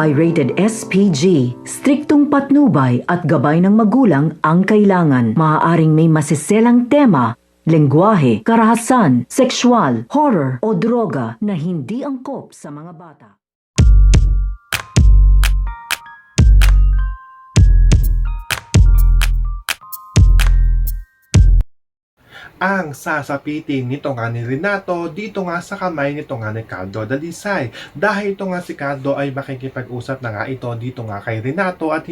ay rated SPG. Striktong patnubay at gabay ng magulang ang kailangan. Maaaring may masiselang tema, lengguwahe, karahasan, sexual, horror o droga na hindi angkop sa mga bata. Ang sasapitin nito nga ni Renato dito nga sa kamay nito nga ni Cardo Dalisay. Dahil ito nga si Cardo ay makikipag-usap na nga ito dito nga kay Renato at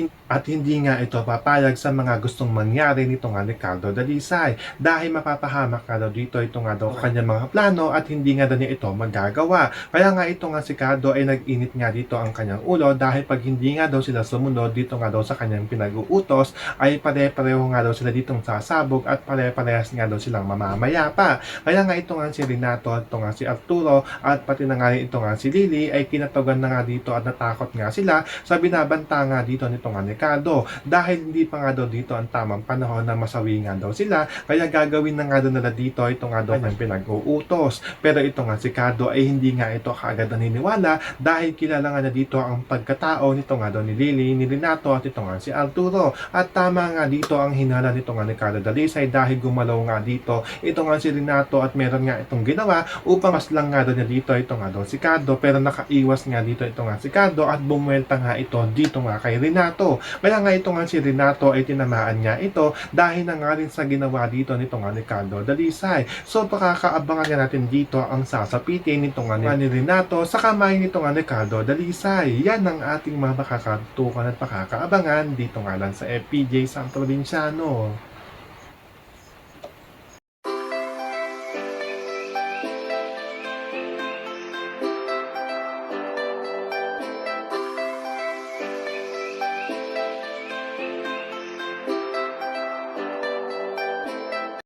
hindi nga ito papayag sa mga gustong mangyari nito nga ni Cardo Dalisay. Dahil mapapahamak nga daw dito ito nga daw kanyang mga plano at hindi nga daw niya ito magagawa. Kaya nga ito nga si Cardo ay nag-init nga dito ang kanyang ulo dahil pag hindi nga daw sila sumunod dito nga daw sa kanyang pinag-uutos ay pare-pareho nga daw sila ditong sasabog at pare-parehas nga daw silang mamamaya pa. Kaya nga ito nga si Renato at ito nga si Arturo at pati na nga ito nga si Lily ay kinatogan na nga dito at natakot nga sila sa binabanta nga dito nito nga ni Cardo dahil hindi pa nga daw dito ang tamang panahon na masawi nga daw sila kaya gagawin na nga daw nila dito ito nga daw ang pinag-uutos. Pero ito nga si Cardo ay hindi nga ito kaagad naniniwala dahil kilala nga na dito ang pagkatao nito nga daw ni Lily, ni Renato at ito nga si Arturo at tama nga dito ang hinala nito nga ni Cardo Dalisay dahil gumalaw nga dito ito nga si Renato at meron nga itong ginawa upang mas lang nga doon niya dito ito nga daw si Cardo pero nakaiwas nga dito ito nga si Cardo at bumuelta nga ito dito nga kay Renato. Kaya nga ito nga si Renato ay tinamaan niya ito dahil na nga rin sa ginawa dito nito nga ni Cardo Dalisay. So pakakaabangan nga natin dito ang sasapitin nito nga ni Renato sa kamay nito nga ni Cardo Dalisay. Yan ang ating mga makakatukan at pakakaabangan dito nga lang sa FPJ San Provinciano.